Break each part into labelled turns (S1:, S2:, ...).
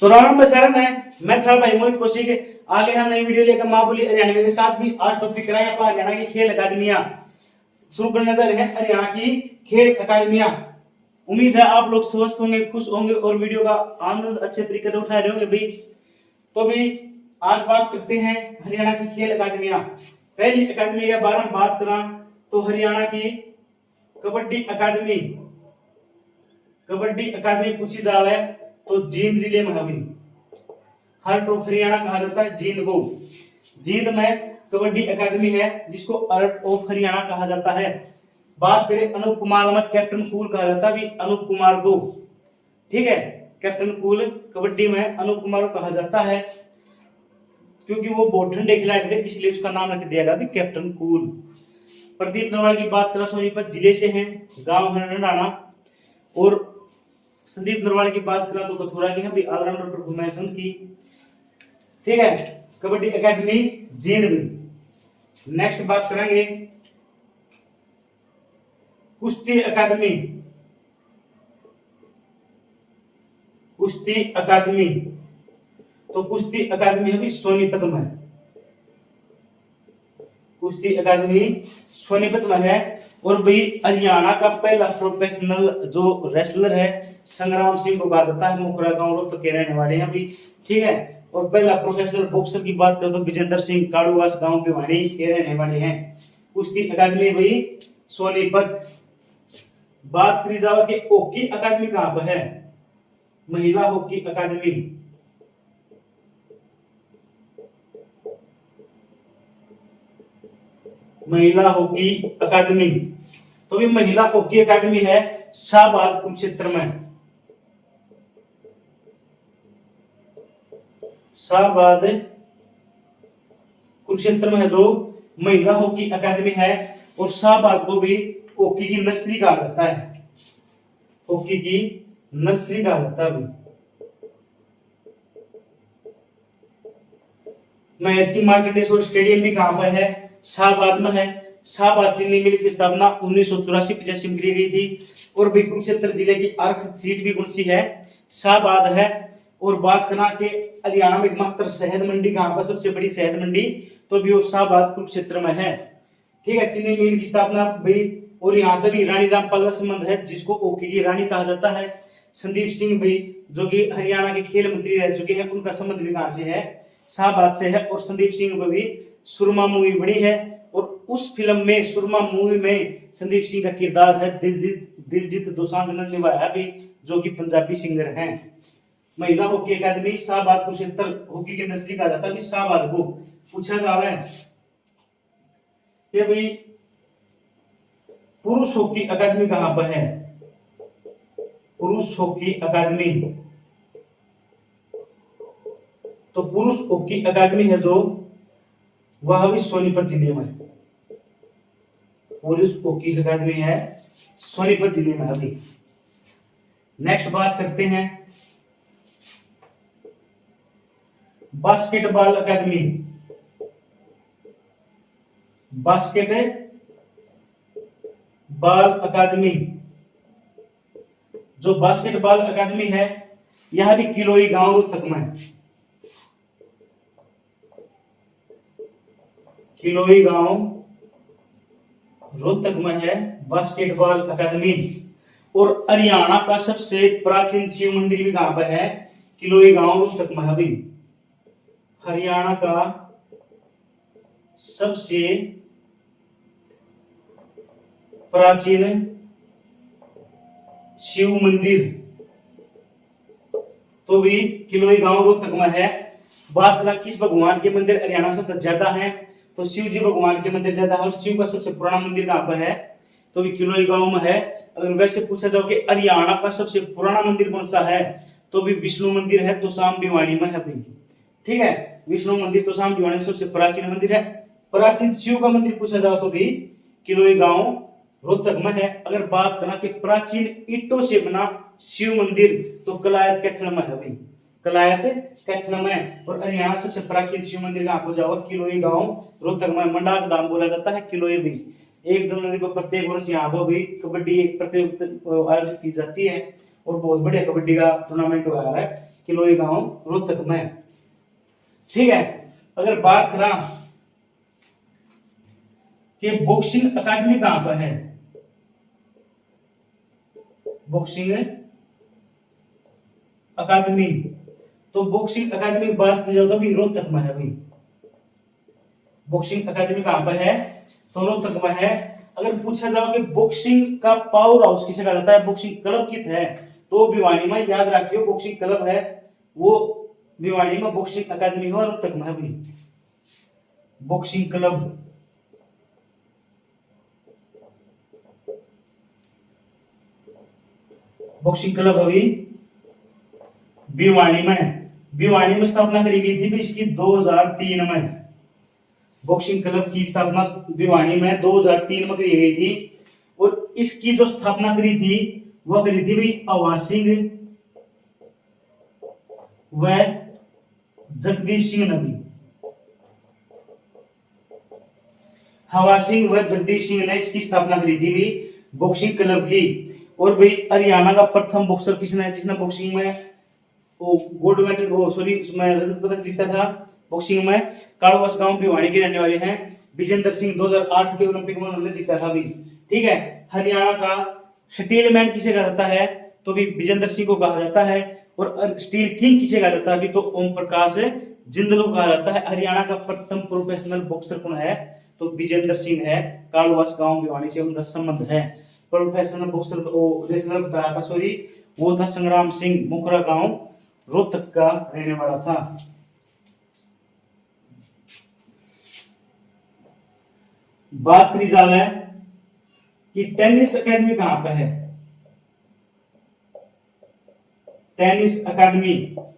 S1: तो राम बसरन है, मैं था भाई मोहित कौशिक। आगे हम नई वीडियो लेकर मां बोली हरियाणा के साथ भी आज टॉपिक कराएं अपन हरियाणा की खेल अकादमियां। शुरू करने जा रहे हैं हरियाणा की खेल अकादमियां। उम्मीद है आप लोग स्वस्थ होंगे, खुश होंगे और वीडियो का आनंद अच्छे तरीके से उठा रहे होंगे भाई। तो भी आज बात करते हैं हरियाणा की खेल अकादमियां। पहली अकादमी के बारे में बात करा तो हरियाणा की कबड्डी अकादमी। कबड्डी अकादमी पूछी जावे तो जींद जिले में है। हर ऑफ हरियाणा कहा जाता है जींद को। जींद में कबड्डी अकादमी है जिसको अर्ट ऑफ हरियाणा कहा जाता है। बात करें अनूप कुमार में कैप्टन कूल कहा जाता है भी अनूप कुमार को। ठीक है, कैप्टन कूल कबड्डी में अनूप कुमार को कहा जाता है क्योंकि वो बहुत ठंडे खिलाड़ी थे इसलिए उसका नाम रख दिया गया भी कैप्टन कूल। प्रदीप नरवाल की बात करें सोनीपत जिले से हैं, गांव है नडाना। और संदीप नरवाल की बात करें तो कथुरा के हैं भी ऑलराउंडर परफॉर्मेंस की। ठीक है, कबड्डी अकादमी जींद में। नेक्स्ट बात करेंगे कुश्ती अकादमी। कुश्ती अकादमी तो कुश्ती अकादमी है भी सोनीपत में। कुश्ती अकादमी सोनीपत में है। और भाई हरियाणा का पहला प्रोफेशनल जो रेसलर है संग्राम सिंह को कहा जाता है। मुखरा गांव रोहतक के रहने वाले हैं अभी। ठीक है, और पहला प्रोफेशनल बॉक्सर की बात करें तो विजेंद्र सिंह काड़ूवास गांव के वाणी के रहने वाले हैं। कुश्ती अकादमी भाई सोनीपत। बात करी जाओ कि हॉकी अकादमी कहां पर है। महिला हॉकी अकादमी। महिला हॉकी अकादमी तो भी महिला हॉकी अकादमी है शाहबाद कुरुक्षेत्र में। शाहबाद कुरुक्षेत्र में है जो महिला हॉकी अकादमी है। और शाहबाद को भी हॉकी की नर्सरी कहा जाता है। हॉकी की नर्सरी कहा जाता है। महर्षि मार्कंडेश्वर स्टेडियम भी कहां पर है, शाहबाद में है। शाहबाद चीनी मिल की स्थापना 1984-85 में की गई थी। और भी कुरुक्षेत्र जिले की आरक्षित सीट भी कौन सी है, शाहबाद है। और बात करना कि हरियाणा में एकमात्र शहद मंडी कहां पर, सबसे बड़ी शहद मंडी तो भी वो शाहबाद कुरुक्षेत्र में है। ठीक है, चीनी मिल की स्थापना भाई। और यहाँ तक भी रानी रामपाल का संबंध है जिसको हॉकी की रानी कहा जाता है। संदीप सिंह भाई जो कि हरियाणा के खेल मंत्री रह चुके हैं, उनका संबंध भी कहां से है, शाहबाद से है। और संदीप सिंह को भी सुरमा मूवी बड़ी है और उस फिल्म में सुरमा मूवी में संदीप सिंह का किरदार है दिलजीत दोसांझ ने निभाया भी जो कि पंजाबी सिंगर हैं। महिला हॉकी अकादमी शाहबाद कुरुक्षेत्र हॉकी की नर्सरी कहा जाता है शाहबाद को। पूछा जावे कि भाई पुरुष हॉकी अकादमी कहां पर है। पुरुष हॉकी अकादमी तो पुरुष हॉकी अकादमी है जो वह भी सोनीपत जिले में। पुरुष हॉकी अकादमी है सोनीपत जिले में अभी। नेक्स्ट बात करते हैं बास्केटबॉल अकादमी। बास्केटबॉल अकादमी जो बास्केटबॉल अकादमी है यह भी किलोई गांव रोहतक में है। किलोई गांव रोहतक में है बास्केटबॉल अकादमी। और हरियाणा का सबसे प्राचीन शिव मंदिर भी कहां पर है, किलोई गांव रोहतक में है। हरियाणा का सबसे प्राचीन शिव मंदिर तो भी किलोई गांव रोहतक में है। बात करें किस भगवान के मंदिर हरियाणा में सबसे ज्यादा है तो शिव जी भगवान के मंदिर ज्यादा है। और शिव का सबसे पुराना मंदिर कहां पर है तो भी किलोई गांव में है। अगर वैसे पूछा जाओ कि हरियाणा का सबसे पुराना मंदिर कौन सा है तो भी विष्णु मंदिर है तो शाम भिवानी में है भाई। ठीक है, विष्णु मंदिर तो शाम भिवानी सबसे प्राचीन मंदिर है। प्राचीन शिव का मंदिर पूछा जाओ तो भी किलोई गांव रोहतक में है। अगर बात करना कि प्राचीन ईंटों से बना शिव मंदिर तो कलायत कैथल में है भाई। कलायत कैथल में। और हरियाणा सबसे प्राचीन शिव मंदिर कहां पर जाओ, किलोई गांव रोहतक में। मंडाक धाम बोला जाता है किलोई भी। 1 जनवरी को प्रत्येक वर्ष यहाँ पर भी कबड्डी एक प्रतियोगिता आयोजित की जाती है और बहुत बढ़िया कबड्डी का टूर्नामेंट हुआ है किलोई गांव रोहतक में। ठीक है, अगर बात करा कि बॉक्सिंग अकादमी कहां पर है, बॉक्सिंग अकादमी, तो बॉक्सिंग अकादमी की बात की जाए तो अभी रोहतक में है। अभी बॉक्सिंग अकादमी कहां पर है, तो रोहतक में है। अगर पूछा जाओ कि बॉक्सिंग का पावर हाउस किसे कहा जाता है, बॉक्सिंग क्लब कित है, तो भिवानी में, याद रखियो बॉक्सिंग क्लब है वो भिवानी में, बॉक्सिंग अकादमी है रोहतक में। अभी बॉक्सिंग क्लब, बॉक्सिंग क्लब अभी भिवानी में, भिवानी में स्थापना करी गई थी इसकी 2003 में। बॉक्सिंग क्लब की स्थापना भिवानी में 2003 में करी गई थी। और इसकी जो स्थापना करी थी वह करी थी भाई अवाज सिंह व जगदीप सिंह ने भी। हवा सिंह व जगदीप सिंह ने इसकी स्थापना करी थी भी बॉक्सिंग क्लब की। और भाई हरियाणा का प्रथम बॉक्सर किसने है, जिसने बॉक्सिंग में वो गोल्ड मेडल, वो सॉरी उसमें रजत पदक जीता था बॉक्सिंग में, काड़ोवास गांव भिवानी के रहने वाले हैं विजेंद्र सिंह। 2008 के ओलंपिक में उन्होंने जीता था भी। ठीक है, हरियाणा का स्टील मैन किसे कहा जाता है, तो भी विजेंद्र सिंह को कहा जाता है। और स्टील किंग किसे कहा जाता है, अभी तो ओम प्रकाश जिंदल को कहा जाता है। हरियाणा का प्रथम प्रोफेशनल बॉक्सर कौन है, तो विजेंद्र सिंह है। काड़ोवास गांव भिवानी से उनका संबंध है। प्रोफेशनल बॉक्सर रेसलर बताया था, सॉरी वो था संग्राम सिंह, मुखरा गांव रोहतक का रहने वाला था। बात करी जावे कि टेनिस अकेडमी कहां पर है, टेनिस अकादमी,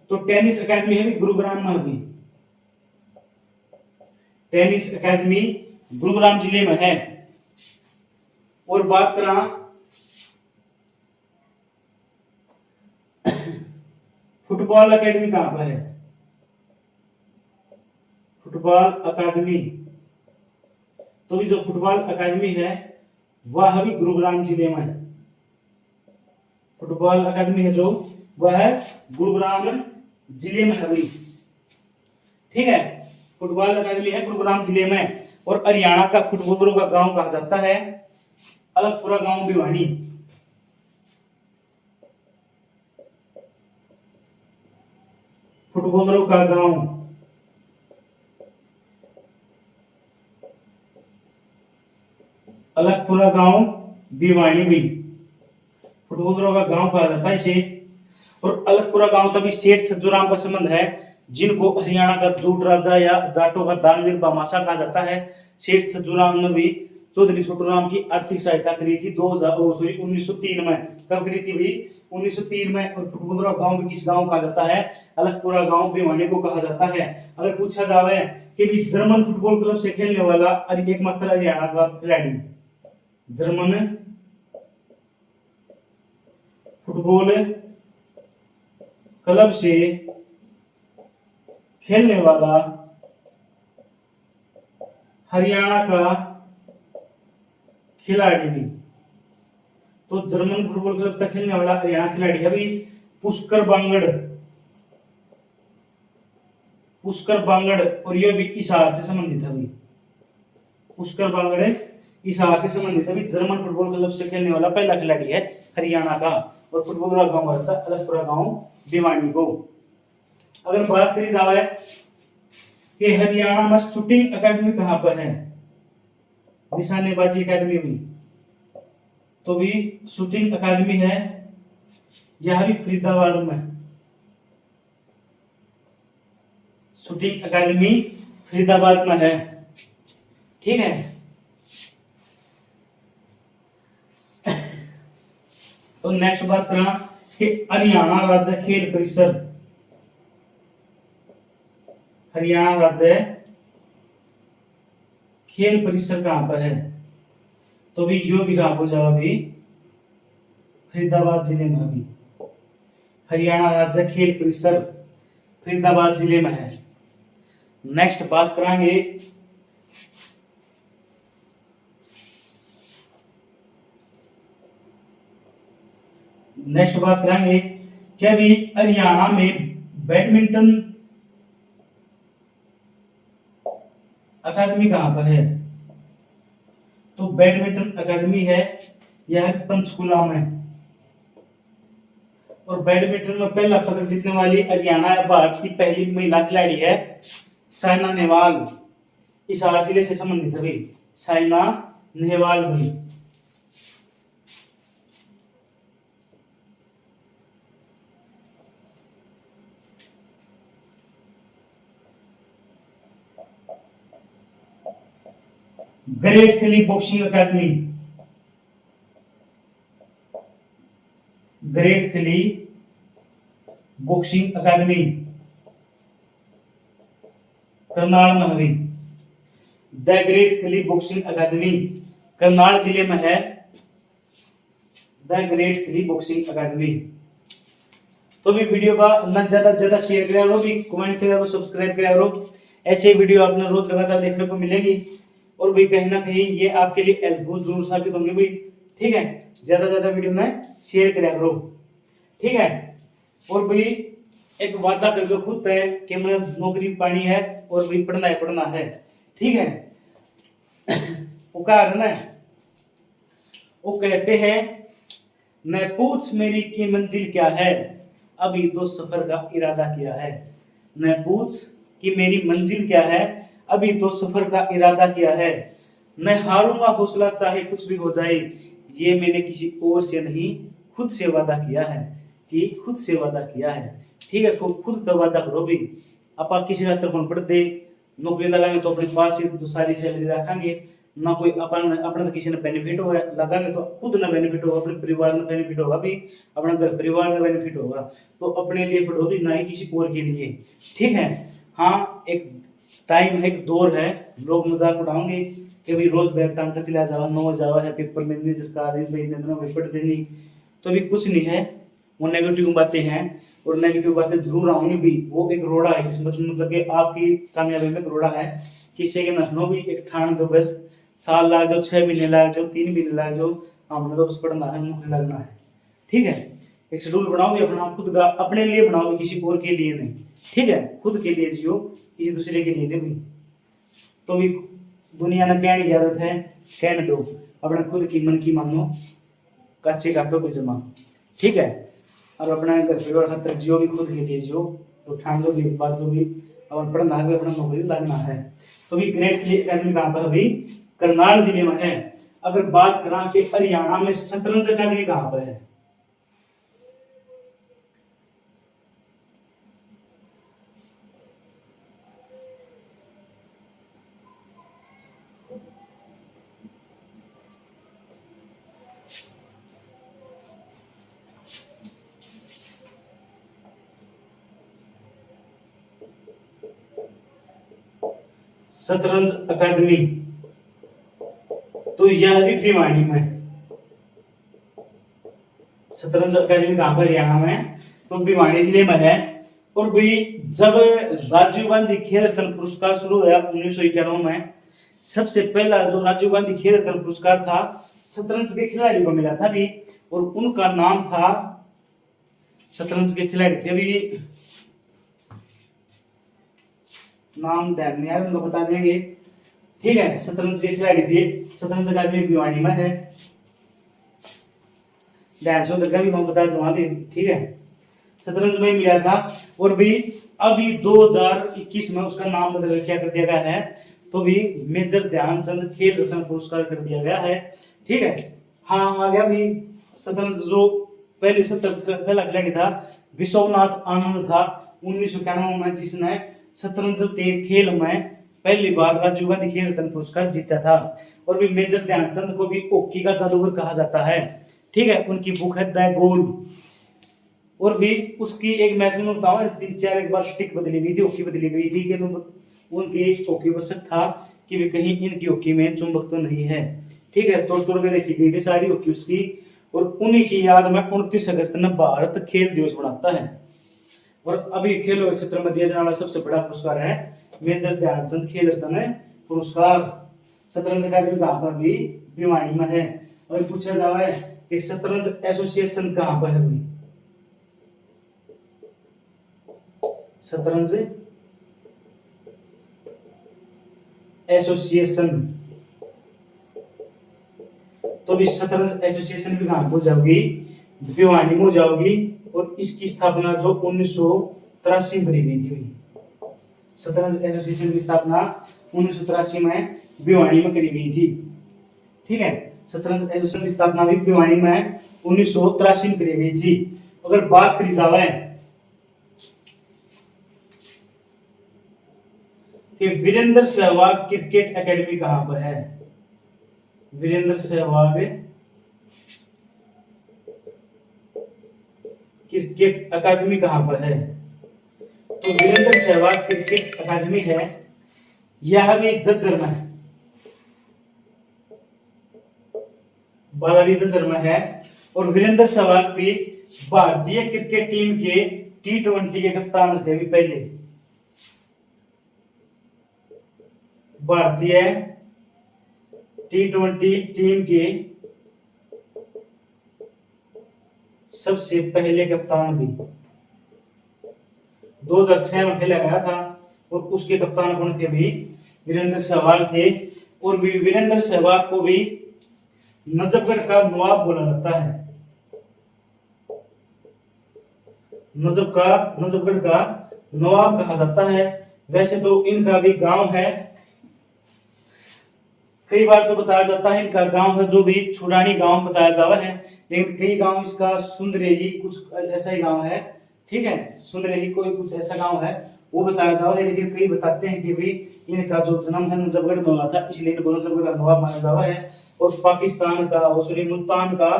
S1: तो टेनिस अकादमी है गुरुग्राम में। अभी टेनिस अकादमी गुरुग्राम जिले में है। और बात करा फुटबॉल अकेडमी कहां पर है, फुटबॉल अकादमी, तो भी जो फुटबॉल अकादमी है वह भी गुरुग्राम जिले में है। फुटबॉल अकादमी है जो वह है गुरुग्राम जिले में है अभी। ठीक है, फुटबॉल अकादमी है गुरुग्राम जिले में। और हरियाणा का फुटबॉलरों का गांव कहा जाता है अलगपुरा गांव भिवानी। फुटबॉलरों का गांव अलगपुरा गांव भिवानी भी फुटबॉलरों का गांव कहा जाता है इसे। और अलगपुरा गांव तभी सेठ सज्जूराम का संबंध है, जिनको हरियाणा का जूट राजा या जाटों का दानवीर बामाशा कहा जाता है। सेठ सज्जूराम ने भी चौधरी छोटूराम की आर्थिक सहायता करी थी 1903 में। कब करी थी भाई, 1903 में। और फुटबॉलरा गांव भी किस गांव कहा जाता है, अलगपुरा गांव भिवानी को कहा जाता है। अगर पूछा जावे कि भी जर्मन फुटबॉल क्लब से खेलने वाला एकमात्र हरियाणा का खिलाड़ी, जर्मन फुटबॉल क्लब से खेलने वाला हरियाणा का खिलाड़ी भी, तो जर्मन फुटबॉल क्लब तक खेलने वाला हरियाणा खिलाड़ी है भी पुष्कर बांगड़। पुष्कर बांगड़, और ये भी हिसार से संबंधित है भी। पुष्कर बांगड़ हिसार से संबंधित है भी, जर्मन फुटबॉल क्लब से खेलने वाला पहला खिलाड़ी है हरियाणा का। और फुटबॉल का गांव रहता है अलगपुरा गांव भिवानी को। अगर बात करी जाए कि हरियाणा में शूटिंग अकेडमी कहां पर है, निशानेबाजी अकादमी भी, तो भी शूटिंग अकादमी है यह भी फरीदाबाद में। शूटिंग अकादमी फरीदाबाद में है। ठीक है, तो नेक्स्ट बात करना कि हरियाणा राज्य खेल परिषद, हरियाणा राज्य खेल परिसर कहां पर है, तो भी यो भी कहां पर जाओ, अभी फरीदाबाद जिले में। अभी हरियाणा राज्य खेल परिसर फरीदाबाद जिले में है। नेक्स्ट बात करेंगे कि अभी हरियाणा में बैडमिंटन अकादमी कहाँ पर है? तो बैडमिंटन अकादमी है यह पंचकुला में। और बैडमिंटन में पहला पदक जीतने वाली हरियाणा या भारत की पहली महिला खिलाड़ी है साइना नेहवाल। इस जिले से संबंधित है साइना नेहवाल भी। ग्रेट खिली बॉक्सिंग अकादमी, ग्रेट खिली बॉक्सिंग अकादमी करनाल में है। द ग्रेट खिली बॉक्सिंग अकादमी करनाल जिले में है। द ग्रेट खिली बॉक्सिंग अकादमी। तो भी वीडियो का न ज्यादा से ज्यादा शेयर करा करो, भी कमेंट करा करो, सब्सक्राइब करा करो। ऐसे वीडियो आपने रोज लगातार देखने को मिलेगी और भी कहीं ना कहीं ये आपके लिए हेल्पफुल जरूर साबित होंगे भाई। ठीक है, ज्यादा ज्यादा वीडियो में शेयर करा करो। ठीक है, और भाई एक वादा करके खुद तय कि मैं नौकरी पानी है और भी पढ़ना है पढ़ना है। ठीक है, वो कारण है, वो कहते हैं न पूछ मेरी की मंजिल क्या है, अभी तो सफर का इरादा किया है। न पूछ कि मेरी मंजिल क्या है, अभी तो सफर का इरादा किया है। न हारूंगा हौसला चाहे कुछ भी हो जाए, ये मैंने किसी और से नहीं खुद से वादा किया है, कि खुद से वादा किया है। ठीक है, खुद तो वादा करो भी। अपा किसी का तरफ पढ़ते नौकरी लगाएंगे तो अपने पास ही तो सारी सैलरी रखेंगे ना, कोई अपन अपना तो किसी ने बेनिफिट होगा लगाएंगे तो खुद ना बेनिफिट होगा, अपने परिवार में बेनिफिट होगा भी, अपना घर परिवार में बेनिफिट होगा। तो अपने लिए पढ़ो भी, ना ही किसी और के लिए। ठीक है, हाँ एक टाइम है, एक दौर है, लोग मजाक उड़ाओगे कि भाई रोज बैग टांग कर चला जावा, नो जावा है पेपर देने सरकारी पेपर देनी, तो भी कुछ नहीं है। वो नेगेटिव बातें हैं और नेगेटिव बातें जरूर आऊंगी भी। वो एक रोड़ा है, मतलब कि आपकी कामयाबी में रोड़ा है। किसी के नखनों भी एक ठान दो, बस साल लाग जाओ, 6 महीने लाग जाओ, 3 महीने लाग जाओ, हमने तो बस पढ़ना है, नौकरी लगना है। ठीक है, एक शेड्यूल बनाओ अपना खुद का, अपने लिए बनाओ, किसी और के लिए नहीं। ठीक है, खुद के लिए जियो, किसी दूसरे के लिए नहीं। तो भी दुनिया ने कहने की आदत है, कहने दो, अपने खुद की मन की मानो, कच्चे काटो पे जमा। ठीक है, और अपना घर परिवार खातर जियो भी, खुद के लिए जियो। तो ठान लो भी एक बात, जो भी अपन पढ़ना है अपना नौकरी लगना है। तो भी ग्रेट अकेडमी कहाँ पर अभी करनाल जिले में है। अगर बात करा कि हरियाणा में शतरंज अकादमी कहाँ पर है, शतरंज अकादमी, तो यह भी भिवानी में। शतरंज अकादमी कहां पर, हरियाणा में, तो भिवानी जिले में है। और भी जब राजीव गांधी खेल रत्न पुरस्कार शुरू हुआ 1991 में, सबसे पहला जो राजीव गांधी खेल रत्न पुरस्कार था शतरंज के खिलाड़ी को मिला था भी, और उनका नाम था, शतरंज के खिलाड़ी थे अभी, नाम ध्यान नहीं यार, उनको बता देंगे। ठीक है, शतरंज के खिलाड़ी थे, शतरंज अकादमी भिवानी में है, ध्यान से उधर का भी मैं बता दूंगा भी। ठीक है, शतरंज में मिला था। और भी अभी 2021 में उसका नाम बदल क्या कर दिया गया है, तो भी मेजर ध्यानचंद खेल रत्न पुरस्कार कर दिया गया है। ठीक है, हाँ आ गया भी। शतरंज जो पहले पहला खिलाड़ी था विश्वनाथ आनंद था 1991 में, जिसने शतरंज के खेल में पहली बार राजीव गांधी खेल रत्न पुरस्कार जीता था। और भी मेजर ध्यानचंद को भी हॉकी का जादूगर कहा जाता है। ठीक है, उनकी बुक है द गोल। और भी उसकी एक मैच में बताऊं, 3-4 एक बार स्टिक बदली गई थी, हॉकी बदली गई थी, कि उनकी हॉकी में शक था कि वे कहीं इनकी हॉकी में चुंबक तो नहीं है। ठीक है, तोड़ तोड़ के देखी गई थी सारी हॉकी उसकी। और उन्हीं की याद में 29 अगस्त में भारत खेल दिवस मनाता है। और अभी खेलों के क्षेत्र में दिया जाने वाला सबसे बड़ा पुरस्कार है मेजर ध्यानचंद खेल रत्न पुरस्कार। शतरंज अकादमी कहाँ पर भी भिवानी में है। और पूछा जाए कि शतरंज एसोसिएशन कहाँ पर है, शतरंज एसोसिएशन। तो भी शतरंज एसोसिएशन भी कहां हो जाओगी, भिवानी में हो जाओगी। और इसकी स्थापना जो 1983 में करी गई थी। शतरंज एसोसिएशन की स्थापना 1983 में भिवानी में करी गई थी। ठीक है, शतरंज एसोसिएशन की स्थापना भी भिवानी में 1983 में करी गई थी। अगर बात करी जाए कि वीरेंद्र सहवाग क्रिकेट एकेडमी कहां पर है, वीरेंद्र सहवाग क्रिकेट अकादमी कहां पर है, तो वीरेंद्र सहवाग क्रिकेट अकादमी है, यह भी झज्जर में है, बालाजी झज्जर में है। और वीरेंद्र सहवाग भी भारतीय क्रिकेट टीम के T20 के कप्तान थे भी पहले, भारतीय T20 टीम के सबसे पहले कप्तान भी 2006 में खेला गया था। और उसके कप्तान कौन थे भी, वीरेंद्र सहवाग थे। और वीरेंद्र सहवाग को भी नजफगढ़ का नवाब बोला जाता है, नजफगढ़ का नवाब कहा जाता है। वैसे तो इनका भी गांव है, कई बार तो बताया जाता है इनका गांव है जो भी छुड़ानी गांव बताया जावा है, लेकिन कई गांव इसका सुंदरेही कुछ ऐसा ही गांव है। ठीक है, सुंदरेही कोई कुछ ऐसा गांव है वो बताया जावा है। लेकिन कई बताते हैं कि भी इनका जो जन्म है नजफगढ़ में हुआ था, इसलिए इनको नजफगढ़ का नवाब माना जावा है। और पाकिस्तान का मुल्तान का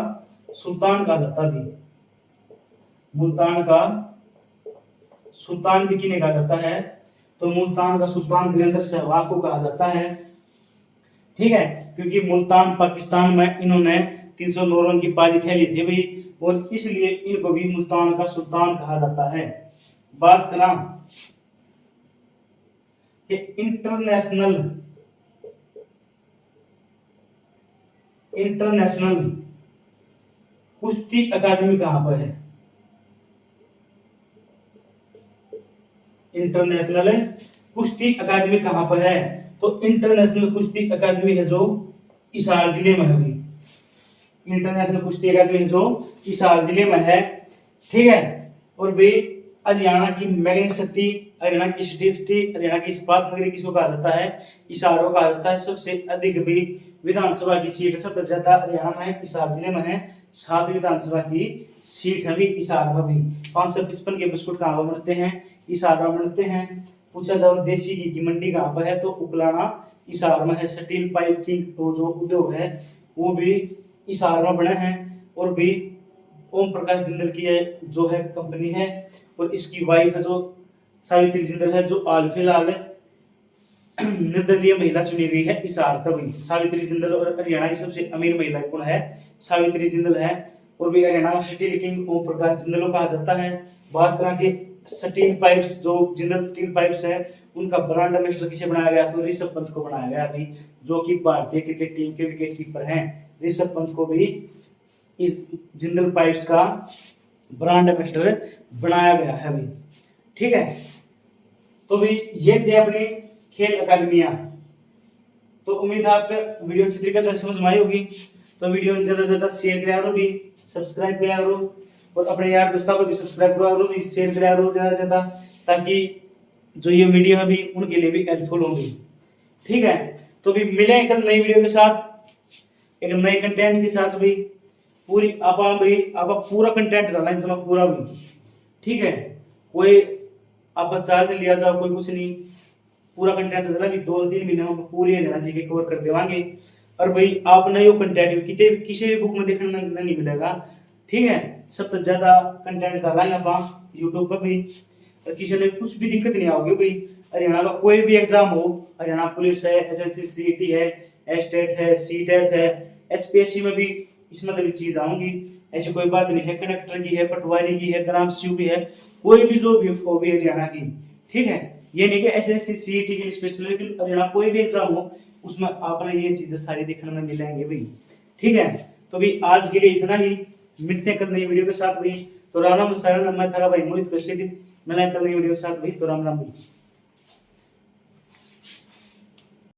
S1: सुल्तान कहा जाता भी, मुल्तान का सुल्तान भी किन्हें कहा जाता है, तो मुल्तान का सुल्तान वीरेंद्र सहवाग को कहा जाता है। ठीक है, क्योंकि मुल्तान पाकिस्तान में इन्होंने 309 रन की पारी खेली थी भाई, और इसलिए इनको भी मुल्तान का सुल्तान कहा जाता है। बात करा कि इंटरनेशनल कुश्ती अकादमी कहां पर है, इंटरनेशनल कुश्ती अकादमी कहां पर है, तो इंटरनेशनल कुश्ती अकादमी है जो हिसार जिले में है। इंटरनेशनल कुश्ती अकादमी है जो हिसार जिले में है। ठीक है, और भी हरियाणा की मैग्नेट सिटी, हरियाणा की सिटी, हरियाणा की इस्पात नगरी किसको कहा जाता है, हिसार को कहा जाता है। सबसे अधिक भी विधानसभा की सीट सबसे ज्यादा हरियाणा में हिसार जिले में है, 7 विधानसभा की सीट है भी हिसार में भी। 555 के बिस्कुट कहाँ बनते हैं, हिसार में बनते हैं। पूछा जाओ देसी घी की मंडी कहाँ पर है, तो उकलाना हिसार में है। स्टील पाइप की जो उद्योग है वो भी हिसार में बने हैं। और भी ओम प्रकाश जिंदल की है जो है कंपनी है, और इसकी वाइफ है जो सावित्री जिंदल है, जो हाल फिलहाल निर्दलीय महिला चुनी गई है हिसार तभी। सावित्री जिंदल और हरियाणा की सबसे अमीर महिला कौन है, सावित्री जिंदल है। और भी हरियाणा का स्टील किंग ओम प्रकाश जिंदल को कहा जाता है। बात करें कि स्टील पाइप्स जो जिंदल स्टील पाइप्स है उनका ब्रांड एम्बेसडर किसे बनाया गया, तो ऋषभ पंत को बनाया गया अभी, जो कि भारतीय क्रिकेट टीम के विकेट कीपर हैं। ऋषभ पंत को भी इस जिंदल पाइप्स का ब्रांड एम्बेसडर बनाया गया है अभी। ठीक है, तो भी ये थे अपनी खेल अकादमियां। तो उम्मीद है आपको वीडियो अच्छी तरीके से समझ में आई होगी। तो वीडियो ज्यादा से ज्यादा शेयर करा करो, भी सब्सक्राइब करा करो, और अपने यार दोस्तों को भी सब्सक्राइब करा करो, भी शेयर करा करो ज्यादा से ज्यादा, ताकि जो ये वीडियो है भी उनके लिए भी हेल्पफुल होगी। ठीक है, तो भी मिले कल नई वीडियो के साथ, एक नए कंटेंट के साथ भी। पूरी आप पूरा कंटेंट डालना है जमा पूरा भी। ठीक है, कोई आप चार्ज लिया जाओ कोई कुछ नहीं, पूरा कंटेंट डालना भी 2-3 महीने में पूरी हरियाणा जी के कवर कर देवांगे। और भाई आपने यो कंटेंट किसी भी बुक में देखने नहीं मिलेगा। ठीक है, सबसे ज्यादा कंटेंट डालेंगे आप यूट्यूब पर भी, और किसी ने कुछ भी दिक्कत नहीं आओगी भाई। हरियाणा का कोई भी एग्जाम हो, हरियाणा पुलिस है, एसएससी सीईटी है, एस्टेट है, सीटेट है, एचपीएससी में भी इसमें भी चीज आऊंगी, ऐसी कोई बात नहीं है। कंडक्टर की है, पटवारी की है, ग्राम सचिव की है, कोई भी जो भी हो भी हरियाणा की। ठीक है, ये नहीं कि एसएससी सीईटी के लिए स्पेशल, लेकिन हरियाणा कोई भी एग्जाम हो उसमें आपने ये चीजें सारी देखने में मिलेंगे भाई। ठीक है, तो भी आज के लिए इतना ही, मिलते हैं कल नई वीडियो के साथ भी। तो राम राम शरण, मैं थारा भाई मोहित कश्यप। मिला कल नई वीडियो के साथ भाई, तो राम राम भाई।